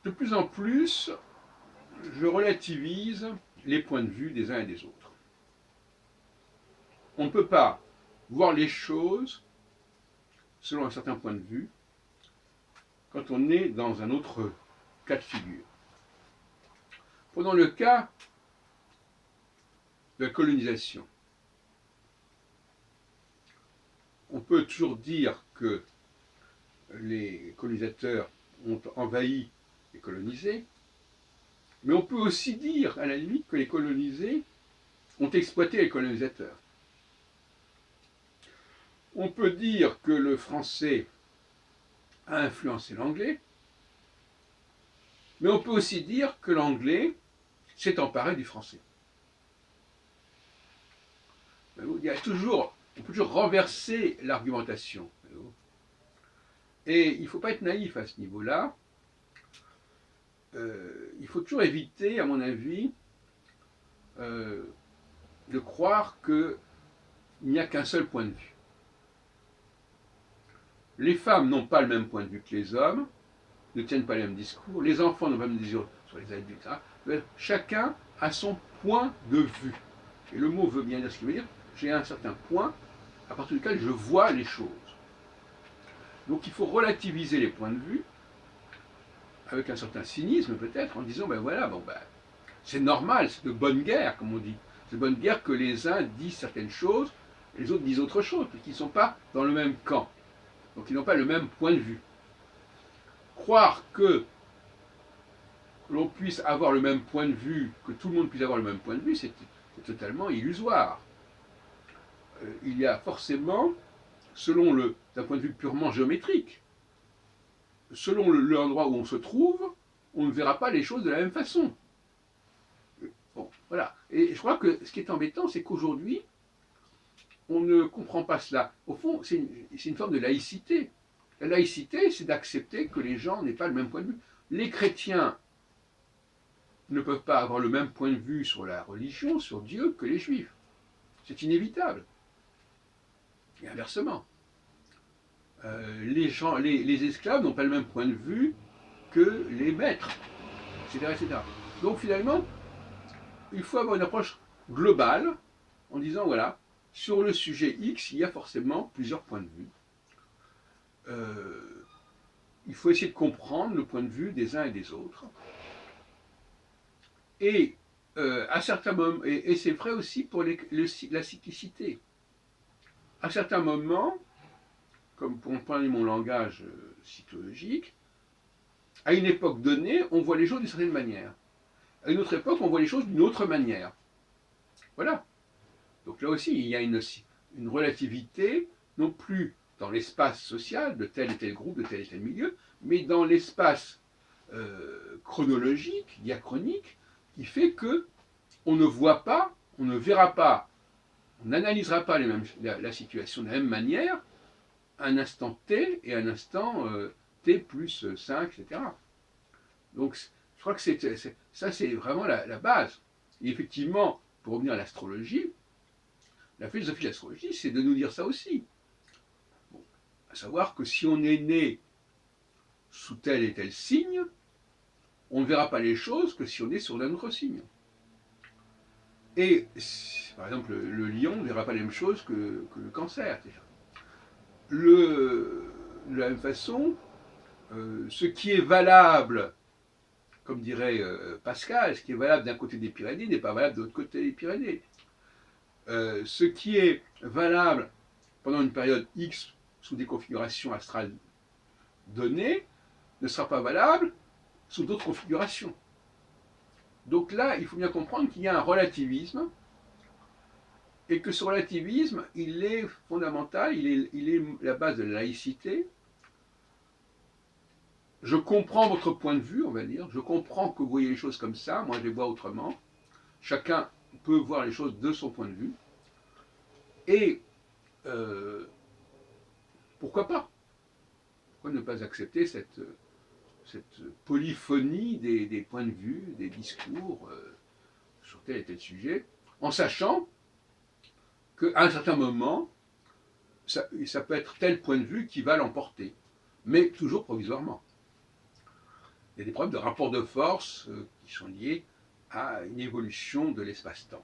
de plus en plus, je relativise les points de vue des uns et des autres. On ne peut pas voir les choses selon un certain point de vue quand on est dans un autre cas de figure. Prenons le cas de la colonisation. On peut toujours dire que les colonisateurs ont envahi et colonisé, mais on peut aussi dire, à la limite, que les colonisés ont exploité les colonisateurs. On peut dire que le français a influencé l'anglais, mais on peut aussi dire que l'anglais s'est emparé du français. Il y a toujours, on peut toujours renverser l'argumentation. Et il ne faut pas être naïf à ce niveau-là. Il faut toujours éviter, à mon avis, de croire qu'il n'y a qu'un seul point de vue. Les femmes n'ont pas le même point de vue que les hommes, ne tiennent pas les mêmes discours, les enfants n'ont pas le même discours sur les adultes, etc. Chacun a son point de vue. Et le mot veut bien dire ce qu'il veut dire. J'ai un certain point à partir duquel je vois les choses. Donc il faut relativiser les points de vue, avec un certain cynisme peut-être, en disant, ben voilà, bon ben, c'est normal, c'est de bonne guerre, comme on dit. C'est de bonne guerre que les uns disent certaines choses, et les autres disent autre chose, parce qu'ils ne sont pas dans le même camp. Donc ils n'ont pas le même point de vue. Croire que l'on puisse avoir le même point de vue, que tout le monde puisse avoir le même point de vue, c'est totalement illusoire. Il y a forcément, d'un point de vue purement géométrique, selon l'endroit où on se trouve, on ne verra pas les choses de la même façon. Bon, voilà. Et je crois que ce qui est embêtant, c'est qu'aujourd'hui, on ne comprend pas cela. Au fond, c'est une forme de laïcité. La laïcité, c'est d'accepter que les gens n'aient pas le même point de vue. Les chrétiens ne peuvent pas avoir le même point de vue sur la religion, sur Dieu, que les juifs. C'est inévitable. Et inversement. Les esclaves n'ont pas le même point de vue que les maîtres, etc., etc. Donc finalement, il faut avoir une approche globale en disant, voilà, sur le sujet X, il y a forcément plusieurs points de vue. Il faut essayer de comprendre le point de vue des uns et des autres. Et à certains moments, et c'est vrai aussi pour la cyclicité. À certains moments, comme pour prendre mon langage cyclologique, à une époque donnée, on voit les choses d'une certaine manière. À une autre époque, on voit les choses d'une autre manière. Voilà. Donc là aussi, il y a une relativité, non plus dans l'espace social de tel et tel groupe, de tel et tel milieu, mais dans l'espace chronologique, diachronique, qui fait que on ne voit pas, on ne verra pas, on n'analysera pas la situation de la même manière un instant T et un instant T plus 5, etc. Donc je crois que ça c'est vraiment la base. Et effectivement, pour revenir à l'astrologie, la philosophie de l'astrologie, c'est de nous dire ça aussi. Bon, à savoir que si on est né sous tel et tel signe, on ne verra pas les choses que si on est sur un autre signe. Et, par exemple, le lion ne verra pas les mêmes choses que le cancer. De la même façon, ce qui est valable, comme dirait Pascal, ce qui est valable d'un côté des Pyrénées n'est pas valable de l'autre côté des Pyrénées. Ce qui est valable pendant une période X sous des configurations astrales données ne sera pas valable sous d'autres configurations. Donc là, il faut bien comprendre qu'il y a un relativisme et que ce relativisme, il est fondamental, il est la base de la laïcité. Je comprends votre point de vue, on va dire, je comprends que vous voyez les choses comme ça, moi je les vois autrement. Chacun peut voir les choses de son point de vue. Et pourquoi pas? Pourquoi ne pas accepter cette polyphonie des points de vue, des discours sur tel et tel sujet, en sachant qu'à un certain moment, ça peut être tel point de vue qui va l'emporter, mais toujours provisoirement. il y a des problèmes de rapport de force qui sont liés à une évolution de l'espace-temps.